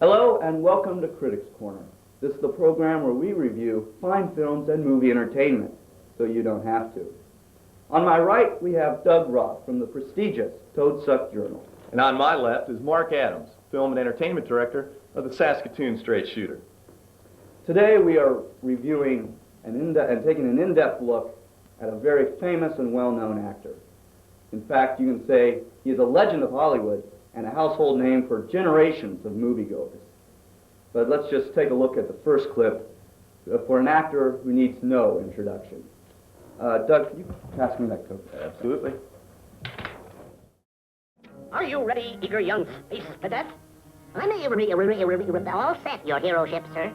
Hello and welcome to Critics Corner. This is the program where we review fine films and movie entertainment, so you don't have to. On my right, we have Doug Roth from the prestigious Toadsuck Journal. And on my left is Mark Adams, film and entertainment director of the Saskatoon Straight Shooter. Today we are reviewing and taking an in-depth look at a very famous and well-known actor. In fact, you can say he is a legend of Hollywood and a household name for generations of moviegoers. But let's just take a look at the first clip for an actor who needs no introduction. Doug, can you pass me that coat? Absolutely. Are you ready, eager young space cadet? I'm all set, your hero ship, sir.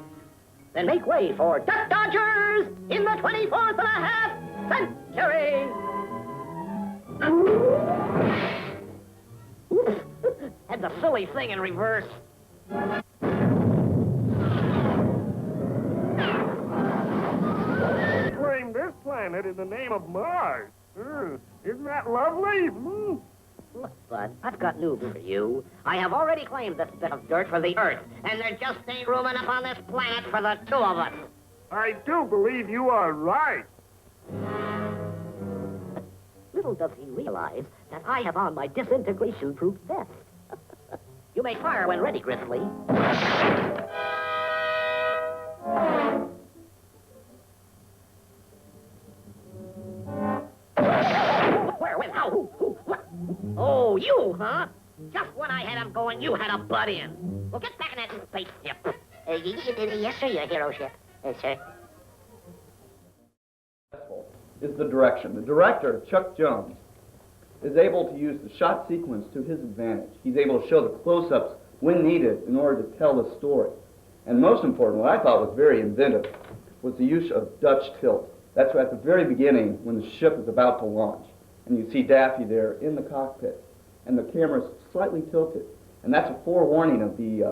Then make way for Duck Dodgers in the 24th and a half century. Oops, had the silly thing in reverse. Claim this planet in the name of Mars. Isn't that lovely? Look, Bud, I've got news for you. I have already claimed this bit of dirt for the Earth, and there just ain't room enough on this planet for the two of us. I do believe you are right. Little does he realize that I have on my disintegration-proof vest. You may fire when ready, Grizzly. Where, when, how, who, what? Oh, you, huh? Just when I had him going, you had to butt in. Well, get back in that spaceship. Yes, sir, your hero ship. Yes, sir. Is the direction. The director, Chuck Jones, is able to use the shot sequence to his advantage. He's able to show the close-ups when needed in order to tell the story. And most important, what I thought was very inventive, was the use of Dutch tilt. That's at the very beginning when the ship is about to launch. And you see Daffy there in the cockpit, and the camera's slightly tilted. And that's a forewarning of the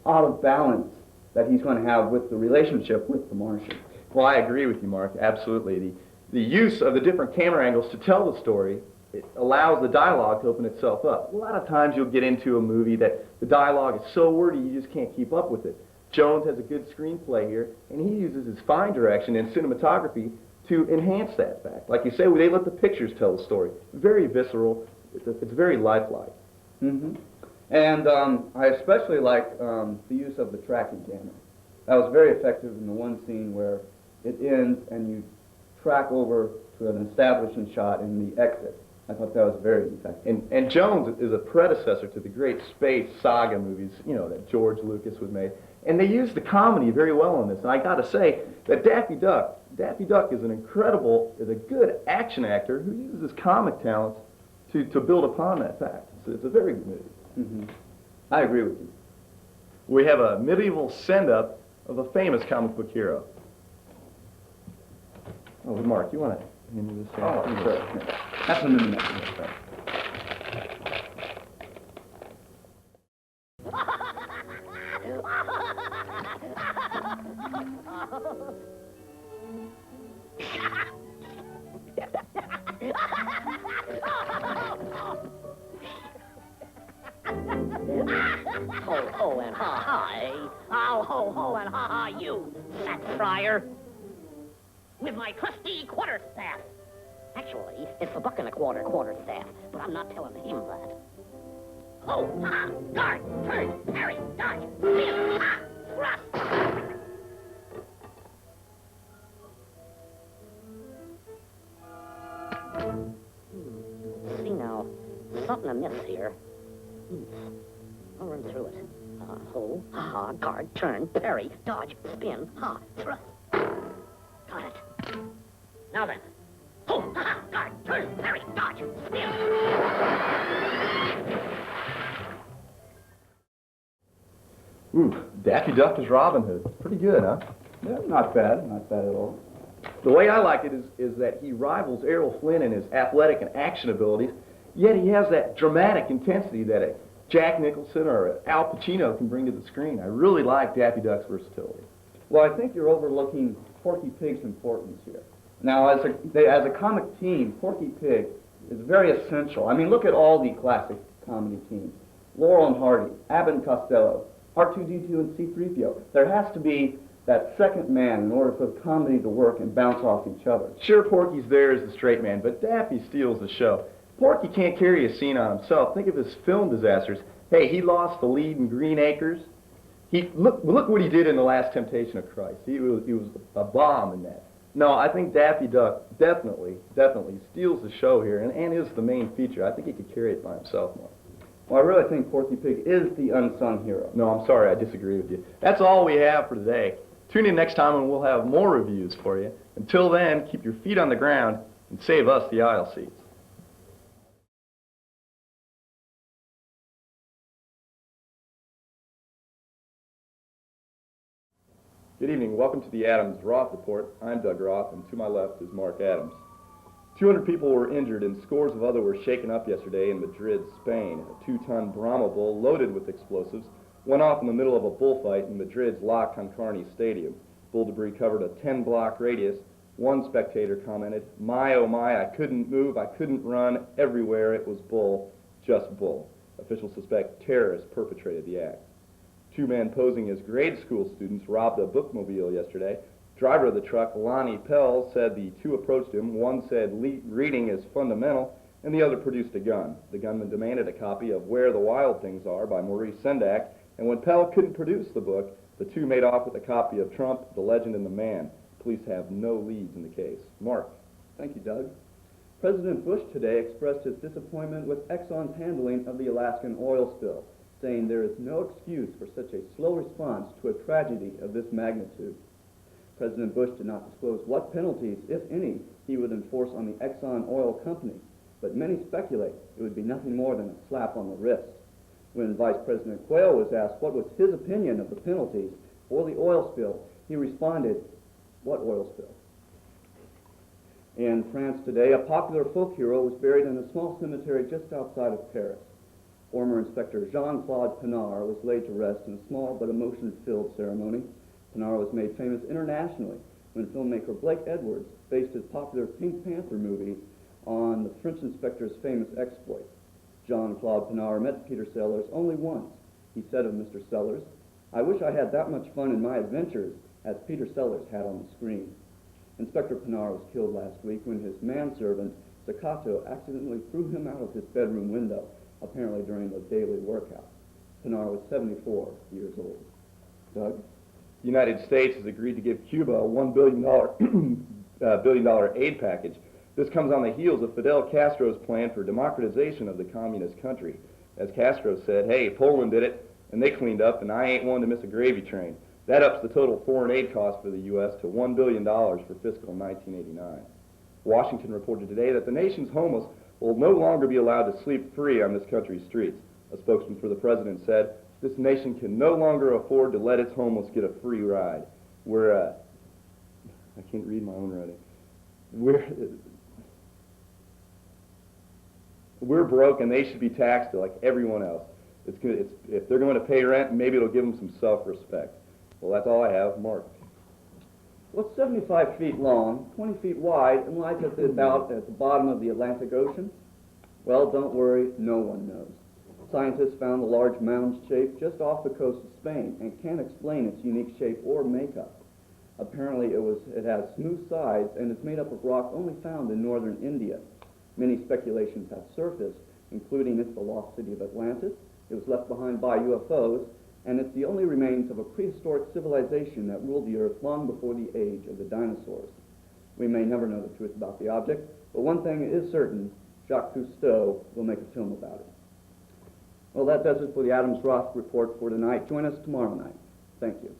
out of balance that he's going to have with the relationship with the Martian. Well, I agree with you, Mark, absolutely. The use of the different camera angles to tell the story, it allows the dialogue to open itself up. A lot of times you'll get into a movie that the dialogue is so wordy you just can't keep up with it. Jones has a good screenplay here, and he uses his fine direction and cinematography to enhance that fact. Like you say, they let the pictures tell the story. Very visceral. It's very lifelike. Mm-hmm. And I especially like the use of the tracking camera. That was very effective in the one scene where it ends and you track over to an establishing shot in the exit. I thought that was very effective. And Jones is a predecessor to the great space saga movies, you know, that George Lucas would make. And they use the comedy very well in this. And I got to say that Daffy Duck is is a good action actor who uses his comic talents to build upon that fact. It's a very good movie. Mm-hmm. I agree with you. We have a medieval send-up of a famous comic book hero. Oh, Mark, you want to hand me this? Oh, sure. That's a minute. Ho, ho, and ha-ha, eh? I'll ho, ho, and ha-ha you, fat friar. With my trusty quarterstaff. Actually, it's a buck and a quarterstaff, but I'm not telling him that. Ho, ha, guard, turn, parry, dodge, spin, ha, thrust. See now, something amiss here. I'll run through it. Ho, ha, guard, turn, parry, dodge, spin, ha, thrust. Got it. Now then. Ho, ha, guard, turn, parry, dodge, spin. Ooh, Daffy Duck is Robin Hood. Pretty good, huh? Yeah, not bad at all. The way I like it is that he rivals Errol Flynn in his athletic and action abilities, yet he has that dramatic intensity that a Jack Nicholson or a Al Pacino can bring to the screen. I really like Daffy Duck's versatility. Well, I think you're overlooking Porky Pig's importance here. Now, as a comic team, Porky Pig is very essential. I mean, look at all the classic comedy teams. Laurel and Hardy, Abbott and Costello, R2-D2 and C-3PO. There has to be that second man in order for the comedy to work and bounce off each other. Sure, Porky's there as the straight man, but Daffy steals the show. Porky can't carry a scene on himself. Think of his film disasters. Hey, he lost the lead in Green Acres. Look what he did in The Last Temptation of Christ. He was a bomb in that. No, I think Daffy Duck definitely steals the show here and is the main feature. I think he could carry it by himself more. Well, I really think Porky Pig is the unsung hero. No, I'm sorry, I disagree with you. That's all we have for today. Tune in next time and we'll have more reviews for you. Until then, keep your feet on the ground and save us the aisle seats. Good evening. Welcome to the Adams Roth Report. I'm Doug Roth, and to my left is Mark Adams. 200 people were injured and scores of others were shaken up yesterday in Madrid, Spain. A 2-ton Brahma bull loaded with explosives went off in the middle of a bullfight in Madrid's La Concarne Stadium. Bull debris covered a 10-block radius. One spectator commented, "My, oh my, I couldn't move, I couldn't run. Everywhere it was bull, just bull." Officials suspect terrorists perpetrated the act. 2 men posing as grade school students robbed a bookmobile yesterday. Driver of the truck, Lonnie Pell, said the 2 approached him. One said reading is fundamental, and the other produced a gun. The gunman demanded a copy of Where the Wild Things Are by Maurice Sendak, and when Pell couldn't produce the book, the 2 made off with a copy of Trump, The Legend and the Man. Police have no leads in the case. Mark. Thank you, Doug. President Bush today expressed his disappointment with Exxon's handling of the Alaskan oil spill, saying there is no excuse for such a slow response to a tragedy of this magnitude. President Bush did not disclose what penalties, if any, he would enforce on the Exxon Oil Company, but many speculate it would be nothing more than a slap on the wrist. When Vice President Quayle was asked what was his opinion of the penalties for the oil spill, he responded, "What oil spill?" In France today, a popular folk hero was buried in a small cemetery just outside of Paris. Former Inspector Jean-Claude Pinard was laid to rest in a small but emotion-filled ceremony. Pinard was made famous internationally when filmmaker Blake Edwards based his popular Pink Panther movie on the French inspector's famous exploit. Jean-Claude Pinard met Peter Sellers only once. He said of Mr. Sellers, "I wish I had that much fun in my adventures as Peter Sellers had on the screen." Inspector Pinard was killed last week when his manservant, Staccato, accidentally threw him out of his bedroom window, apparently during the daily workout. Pinard was 74 years old. Doug? The United States has agreed to give Cuba a $1 billion aid package. This comes on the heels of Fidel Castro's plan for democratization of the communist country. As Castro said, hey, Poland did it, and they cleaned up, and I ain't one to miss a gravy train. That ups the total foreign aid cost for the U.S. to $1 billion for fiscal 1989. Washington reported today that the nation's homeless will no longer be allowed to sleep free on this country's streets. A spokesman for the president said, this nation can no longer afford to let its homeless get a free ride. I can't read my own writing. We're broke and they should be taxed like everyone else. If they're going to pay rent, maybe it'll give them some self-respect. Well, that's all I have. Mark. Well, it's 75 feet long, 20 feet wide, and lies at the bottom of the Atlantic Ocean? Well, don't worry, no one knows. Scientists found the large mound shape just off the coast of Spain and can't explain its unique shape or makeup. Apparently, it has smooth sides and is made up of rock only found in northern India. Many speculations have surfaced, including it's the lost city of Atlantis, it was left behind by UFOs, and it's the only remains of a prehistoric civilization that ruled the earth long before the age of the dinosaurs. We may never know the truth about the object, but one thing is certain, Jacques Cousteau will make a film about it. Well, that does it for the Adams Roth Report for tonight. Join us tomorrow night. Thank you.